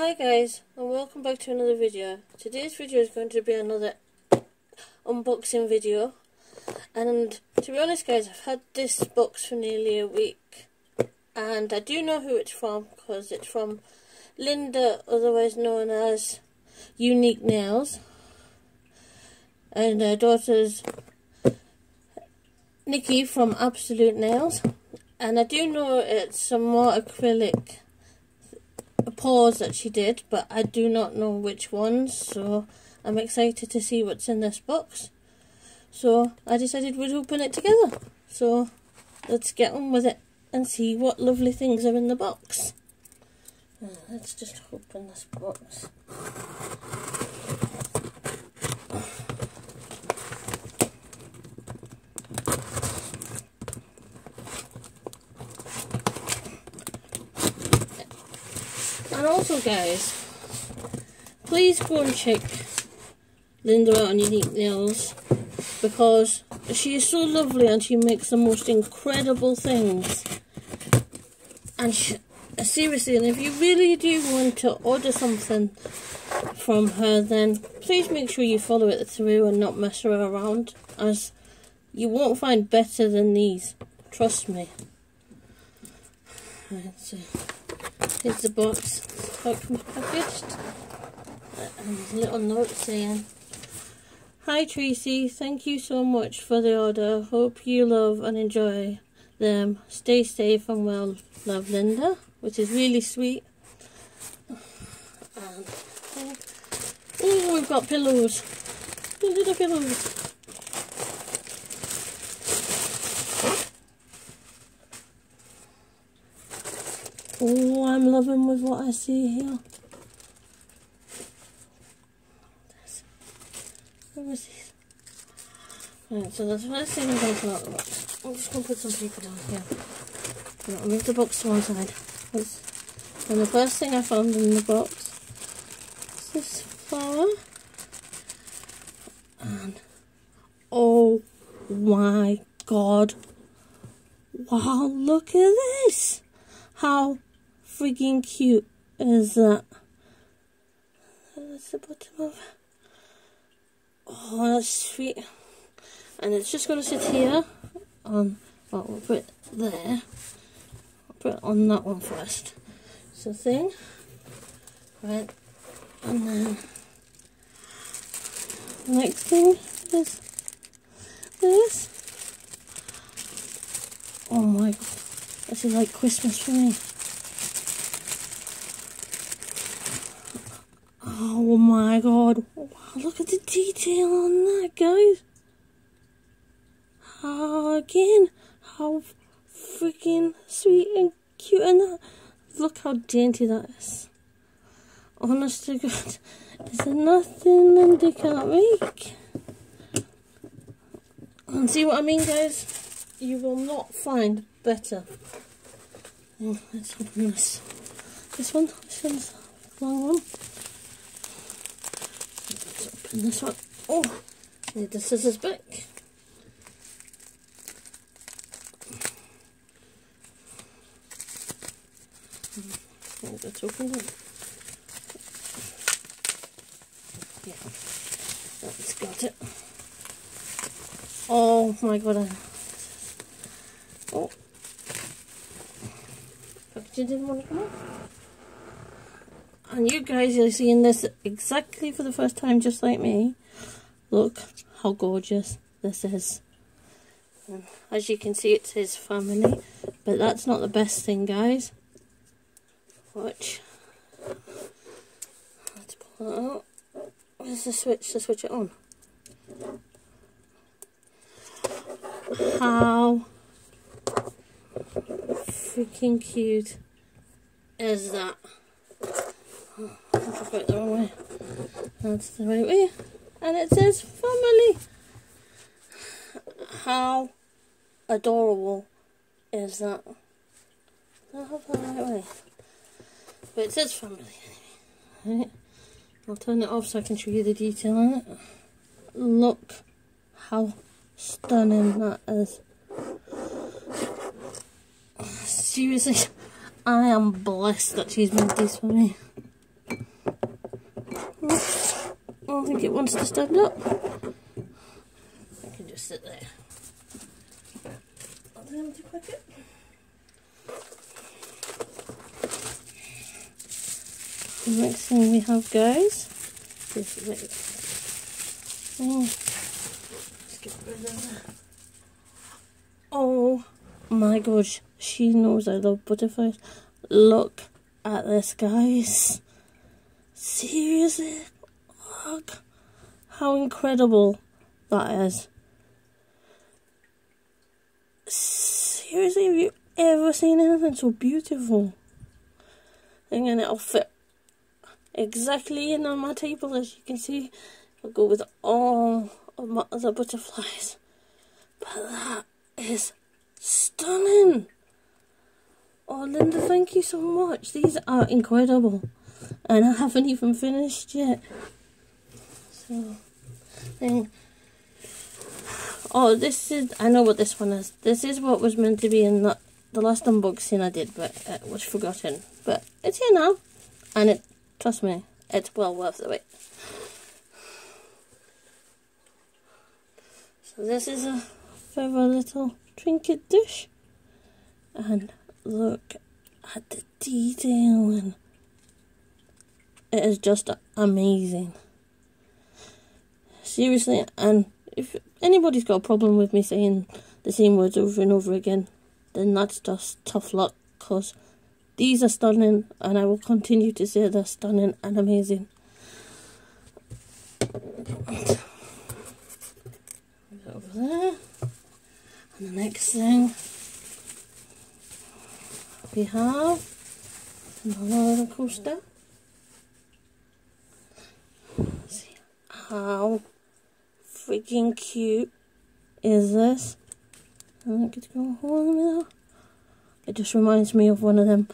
Hi guys, and welcome back to another video. Today's video is going to be another unboxing video, and to be honest guys, I've had this box for nearly a week and I do know who it's from because it's from Linda, otherwise known as Unique Nails, and her daughter's Nikki from Absolute Nails. And I do know it's some more acrylic paws that she did, but I do not know which ones, so I'm excited to see what's in this box. So I decided we'd open it together. So let's get on with it and see what lovely things are in the box. Let's just open this box. And also guys, please go and check Linda out on Unique Nails, because she is so lovely and she makes the most incredible things. And seriously, and if you really do want to order something from her, then please make sure you follow it through and not mess her around, as you won't find better than these, trust me. Right, so here's the box, how it comes packaged, and there's a little note saying, "Hi Tracy, thank you so much for the order, hope you love and enjoy them, stay safe and well, love Linda," which is really sweet. And oh, we've got pillows, little pillows. Oh, I'm loving with what I see here. Where is this? Right, so the first thing I'm going to pull out the box. I'm just going to put some paper down here. I'll move the box to one side. And the first thing I found in the box is this flower. And oh my god. Wow, look at this. How freaking cute is that? That's the bottom of it. Oh, that's sweet. And it's just going to sit here on, well, we'll put it there. I'll put it on that one first. So thing. Right. And then the next thing is this. Oh my god. This is like Christmas for me. Oh my god. Wow, look at the detail on that, guys. How freaking sweet and cute and that. Look how dainty that is. Honest to God. Is there nothing Linda can't make? And see what I mean, guys? You will not find better. Oh, let's open this. This one's a long one. Let's open this one. Oh, need the scissors back. Let's open it. Yeah, that's got it. Oh my god. Oh. Packaging didn't want to come off. And you guys are seeing this exactly for the first time, just like me. Look how gorgeous this is. And as you can see, it says family, but that's not the best thing, guys. Watch. Let's pull it out. Where's the switch to switch it on? How freaking cute is that? Oh, I put it the wrong way. That's the right way. And it says family. How adorable is that? I have that right way. But it says family anyway. Right. I'll turn it off so I can show you the detail on it. Look how stunning that is. Seriously, I am blessed that she's made these for me. don't think it wants to stand up. I can just sit there. An empty packet. The next thing we have, guys, is let's get rid of that. Oh my gosh, she knows I love butterflies. Look at this, guys. Seriously, look how incredible that is. Seriously, have you ever seen anything so beautiful? And then it'll fit exactly in on my table, as you can see. I'll go with all of my other butterflies. But that is stunning. Oh, Linda, thank you so much. These are incredible. And I haven't even finished yet. So, oh, this is, I know what this one is. This is what was meant to be in the last unboxing I did, but it was forgotten. But it's here now. And it, trust me, it's well worth the wait. So this is a further little trinket dish. And look at the detailing. It is just amazing. Seriously, and if anybody's got a problem with me saying the same words over and over again, then that's just tough luck, because these are stunning, and I will continue to say they're stunning and amazing. Over there. And the next thing we have another coaster. See how freaking cute is this? I get to go hold in the middle. It just reminds me of one of them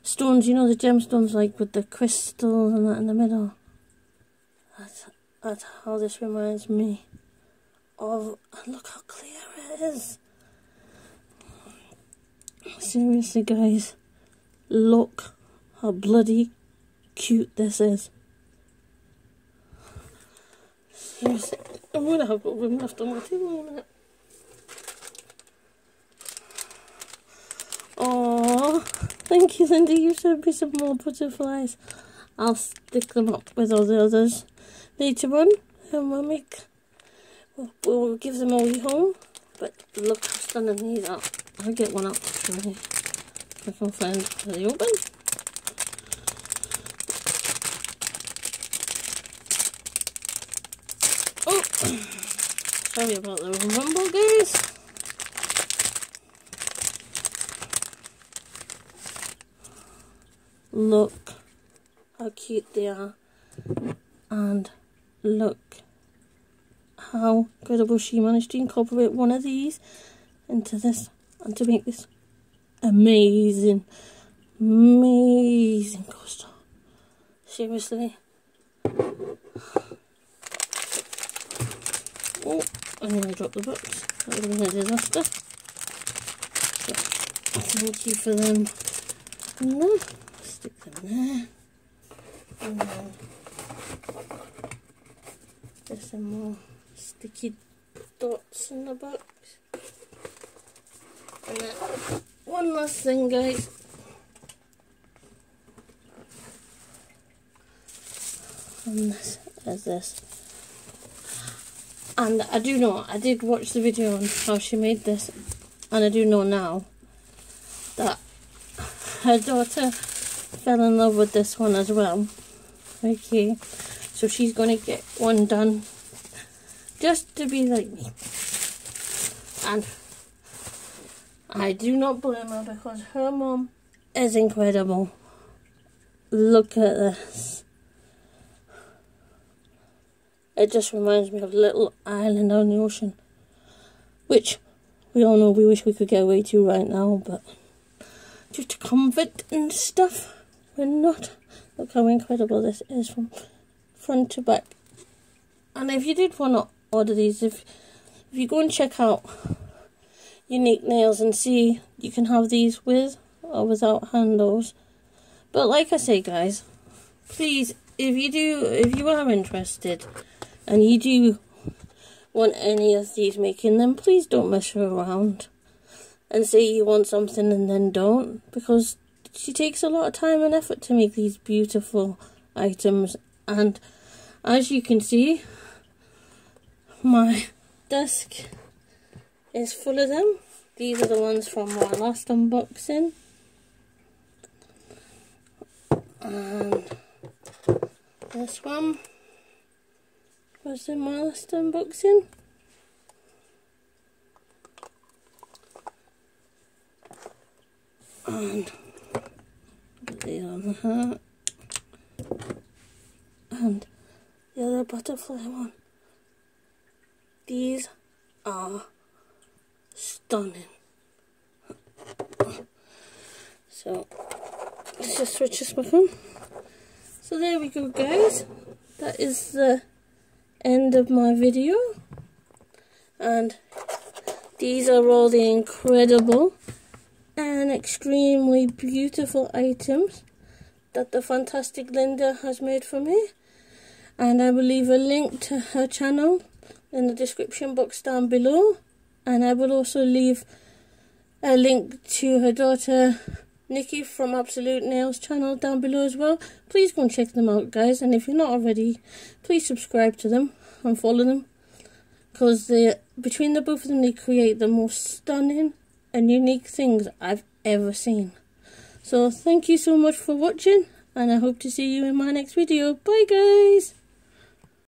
stones, you know, the gemstones, like with the crystal and that in the middle. That's how this reminds me of. And look how clear it is. Seriously, guys, look how bloody cute this is. Seriously, I'm gonna have got room left on my table in a minute. Oh, thank you, Linda. You sent me some more butterflies. I'll stick them up with all the others later on, and we'll give them a wee home. But look how stunning these are. I'll get one up actually, if I can find where they open. Oh, sorry about the rumble, guys. Look how cute they are, and look how incredible she managed to incorporate one of these into this and to make this amazing coaster. Seriously. Oh, I'm going to drop the books. That would have been a disaster. So, thank you for them. And then stick them there. And then there's some more sticky dots in the box. And then one last thing, guys. And this is this. And I do know, I did watch the video on how she made this, and I do know now that her daughter fell in love with this one as well. Okay, so she's going to get one done just to be like me. And I do not blame her, because her mom is incredible. Look at this. It just reminds me of a little island on the ocean, which we all know we wish we could get away to right now, but due to comfort and stuff, we're not. Look how incredible this is from front to back. And if you did want to order these, if you go and check out Unique Nails and see, you can have these with or without handles. But like I say, guys, please, if you are interested and you do want any of these making, then please don't mess her around and say you want something and then don't, because she takes a lot of time and effort to make these beautiful items. And as you can see, my desk is full of them. These are the ones from my last unboxing, and this one was in my last unboxing. And the other hat, and the other butterfly one. These are stunning. So let's just switch this back on. So there we go, guys. That is the end of my video, and these are all the incredible and extremely beautiful items that the fantastic Linda has made for me. And I will leave a link to her channel in the description box down below, and I will also leave a link to her daughter Nikki from Absolute Nails channel down below as well. Please go and check them out, guys, and if you're not already, please subscribe to them and follow them, because between the both of them they create the most stunning and unique things I've ever seen. So thank you so much for watching, and I hope to see you in my next video. Bye, guys.